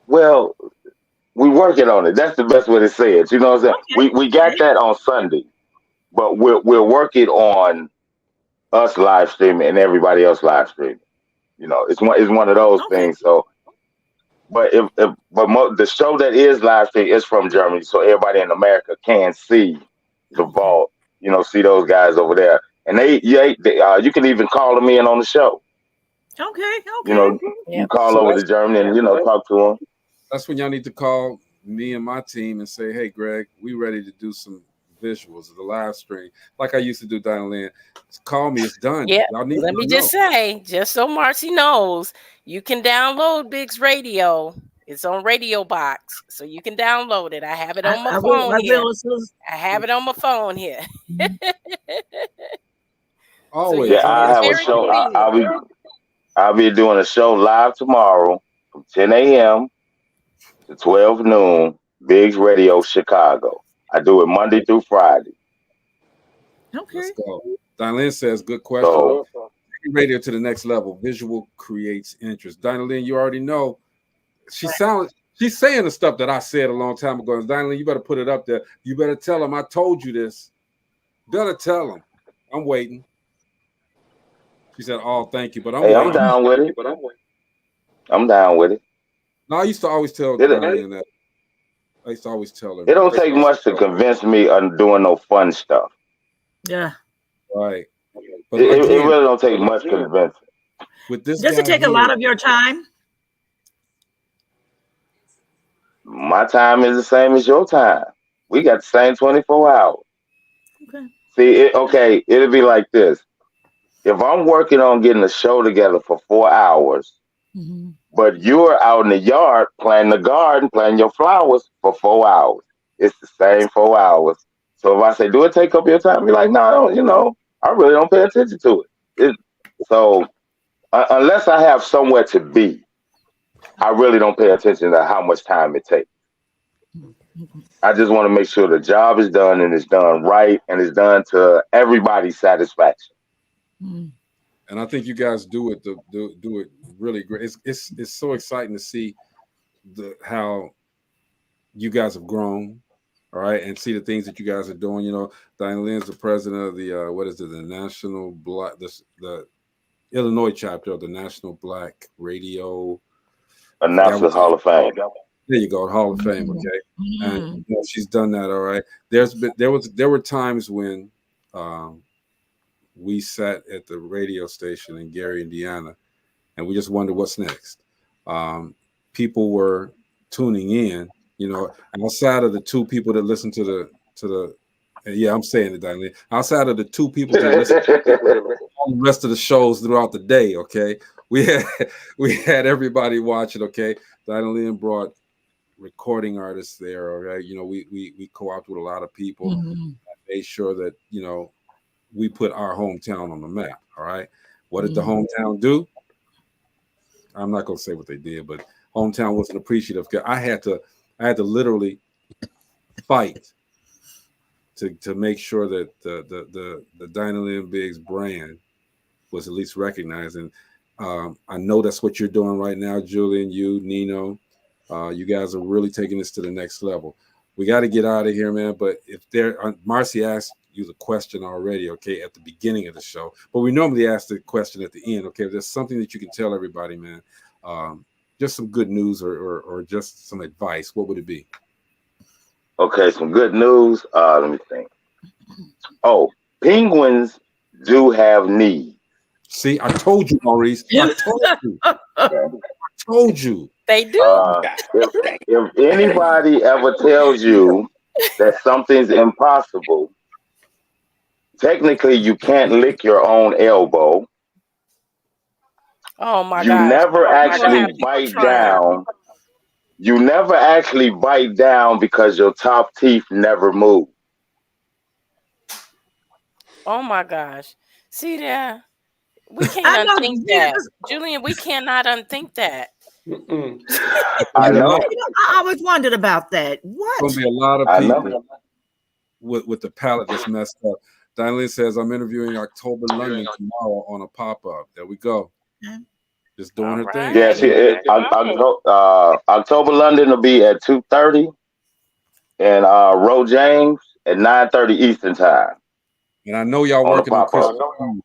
Well, we working on it. That's the best way to say it. You know what I'm saying? Okay. We got that on Sunday, but we're working on us live streaming and everybody else live streaming. It's one of those things. So, but the show that is live stream is from Germany, so everybody in America can see the vault. See those guys over there, and you can even call them in on the show. Okay. You call over to Germany and talk to them. That's when y'all need to call me and my team and say, hey, Greg, we ready to do some visuals of the live stream. Like I used to do, Dinahlynn. Call me, it's done. Yeah. Let me just say, just so Marcy knows, you can download Biggs Radio. It's on Radio Box, so you can download it. I have it on my phone here. I have it on my phone here. Always. Yeah, I have a show. I'll be doing a show live tomorrow from 10 a.m. to 12 noon, Biggs Radio, Chicago. I do it Monday through Friday. Okay. Let's go. Dinahlynn says, good question. Taking radio to the next level. Visual creates interest. Dinahlynn, you already know. She's saying the stuff that I said a long time ago. Dinahlynn, you better put it up there. You better tell them I told you this. Better tell them. I'm waiting. She said, oh, thank you. But I'm down with it. I'm down with it. No, I used to always tell Dinahlynn that. I used to always tell her. It don't take much to convince me on doing no fun stuff. Yeah. Right. But it really don't take much convincing. With this, does it take a lot of your time? My time is the same as your time. We got the same 24 hours. Okay. See, it'll be like this. If I'm working on getting a show together for 4 hours, but you're out in the yard planting the garden, planting your flowers for 4 hours, it's the same 4 hours. So if I say, do it take up your time? Be like, no, I really don't pay attention to it. So unless I have somewhere to be, I really don't pay attention to how much time it takes. I just want to make sure the job is done and it's done right and it's done to everybody's satisfaction. And I think you guys do it really great. It's so exciting to see how you guys have grown, all right, and see the things that you guys are doing. Dinahlynn is the president of the National Black, the Illinois chapter of the National Black Radio Announcers Hall of Fame. There you go, Hall of Fame. Okay, and she's done that. All right. There were times when we sat at the radio station in Gary, Indiana, and we just wondered what's next. People were tuning in, You know, outside of the two people that listen to the yeah, I'm saying it, Dinahlynn. Outside of the two people that listen to all the rest of the shows throughout the day, okay, we had everybody watching. Okay, Dinahlynn brought recording artists there. All right, you know, we co-opted with a lot of people. Mhm. Made sure that, you know, we put our hometown on the map. All right, what did the Mhm. hometown do? I'm not gonna say what they did, but hometown wasn't appreciative. I had to literally fight to make sure that the Dinahlynn Biggs brand was at least recognized. And I know that's what you're doing right now, Julian, you, Nino. You guys are really taking this to the next level. We got to get out of here, man. But if Marcy asked you the question already, okay, at the beginning of the show, but we normally ask the question at the end, okay? If there's something that you can tell everybody, man, just some good news or just some advice, what would it be? Okay, some good news. Let me think. Oh, penguins do have needs. See, I told you, Maurice. I told you. I told you. They do. If anybody ever tells you that something's impossible, technically you can't lick your own elbow. Oh my You gosh. never We're gonna have actually people bite trying. down. You never actually bite down because your top teeth never move. Oh my gosh. See there? We I can't know, unthink that. Julian, we cannot unthink that. I know. I always wondered about that. There's What? gonna be a lot of I people know. with the palate that's messed up. Dinahlynn says, I'm interviewing October London tomorrow on a pop-up. There we go. Just doing her thing. Yeah, October London will be at 2:30 and Roe James at 9:30 Eastern time. And I know y'all On working the on pop-up. Christian Keys.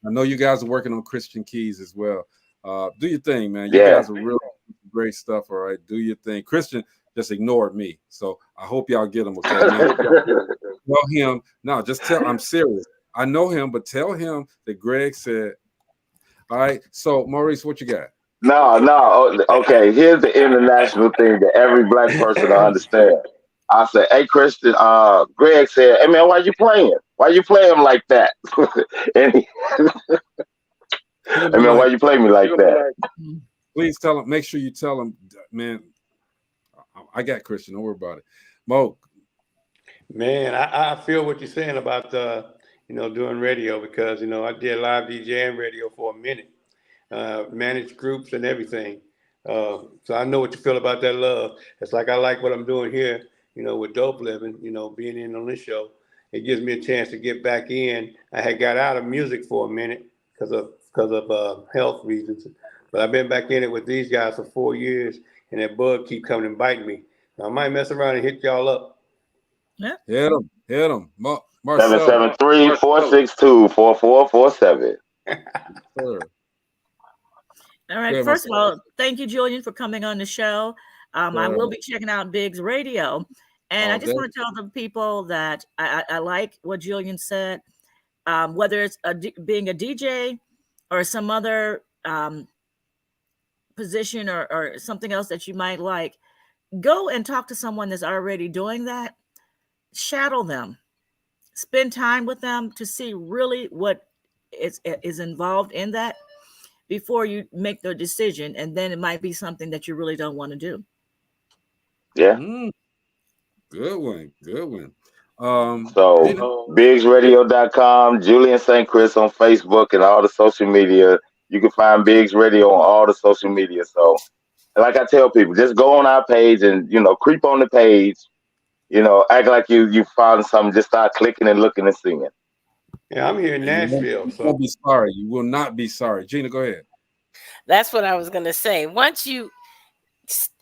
I know you guys are working on Christian Keys as well. Do your thing, man. You Yeah. guys are really great stuff. All right, do your thing. Christian just ignored me, so I hope y'all get him. Okay, man. Tell him. No, just tell. I'm serious. I know him, but tell him that Greg said. All right. So Maurice, what you got? No. Okay, here's the international thing that every black person will understand. I said, hey, Christian, Greg said, hey, man, why you playing? Why you playing like that? And he, hey, man, why you play me like that? Please tell him. Make sure you tell him, man. I got Christian. Don't worry about it. Mo. Man, I feel what you're saying about doing radio, because I did live DJ and radio for a minute, managed groups and everything. So I know what you feel about that love. It's like I like what I'm doing here, with Dope Living, being in on this show. It gives me a chance to get back in. I had got out of music for a minute because of health reasons, but I've been back in it with these guys for 4 years, and that bug keep coming and biting me. Now, I might mess around and hit y'all up. Yeah. Hit him. Marcel. 773-462-4447. All right. First of all, thank you, Julian, for coming on the show. I will be checking out Biggs Radio. And I just want to tell the people that I like what Julian said. Whether it's being a DJ or some other position or something else that you might like, go and talk to someone that's already doing that. Shadow them. Spend time with them to see really what is involved in that before you make the decision. And then it might be something that you really don't want to do. Yeah. Good one. So BiggsRadio.com, Julian St. Chris on Facebook and all the social media. You can find Biggs Radio on all the social media. So, like I tell people, just go on our page and creep on the page. Act like you found something. Just start clicking and looking and seeing. Yeah, I'm here in Nashville. You won't be sorry. You will not be sorry. Gina, go ahead. That's what I was gonna say.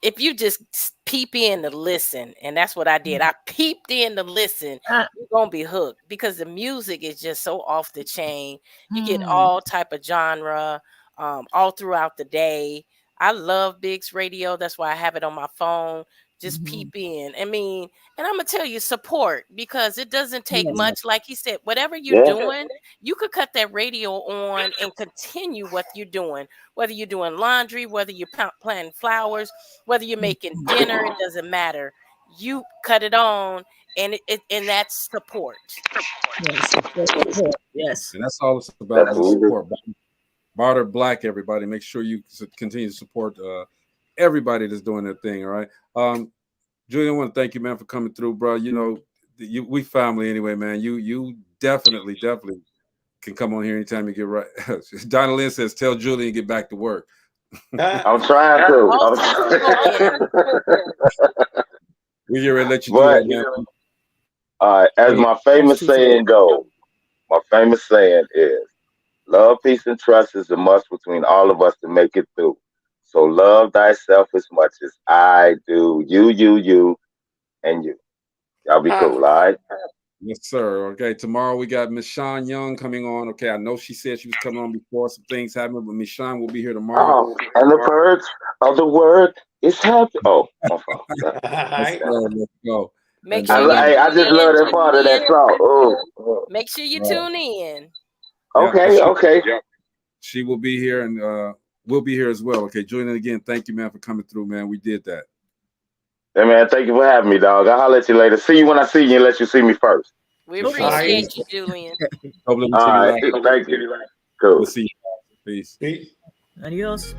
If you just peep in to listen, and that's what I did. I peeped in to listen. You're gonna be hooked because the music is just so off the chain. You get all type of genre, all throughout the day. I love Biggs Radio. That's why I have it on my phone. just peep in. I mean, and I'm gonna tell you, support, because it doesn't take much. Like he said, whatever you're doing, you could cut that radio on and continue what you're doing. Whether you're doing laundry, whether you're planting flowers, whether you're making dinner, it doesn't matter. You cut it on, and and that's support. Yes. And that's all it's about. Support. Barter Black, everybody. Make sure you continue to support everybody that's doing their thing. All right. Julian, I want to thank you, man, for coming through, bro. You know, we family anyway, man. You definitely can come on here anytime you get right. Dinahlynn says, tell Julian to get back to work. I'm trying to. We're here to let you do it, man. As my famous saying goes, is, love, peace, and trust is a must between all of us to make it through. So love thyself as much as I do. You, and you. Y'all be cool, all right? Yes, sir. Okay, tomorrow we got Miss Sean Young coming on. Okay, I know she said she was coming on before some things happened, but Miss Sean will be here tomorrow. Oh, and the birds of the word is happy. Oh, my fault. Let's go. Make sure I just love that part of that song. Make sure you tune in. Okay. She will be here, and we'll be here as well. Okay, Julian, again, thank you, man, for coming through, man. We did that. Hey, man, thank you for having me, dog. I'll holler at you later. See you when I see you, unless you see me first. We appreciate you, Julian. All right, thank you. Cool. We'll see you. Peace. Adios.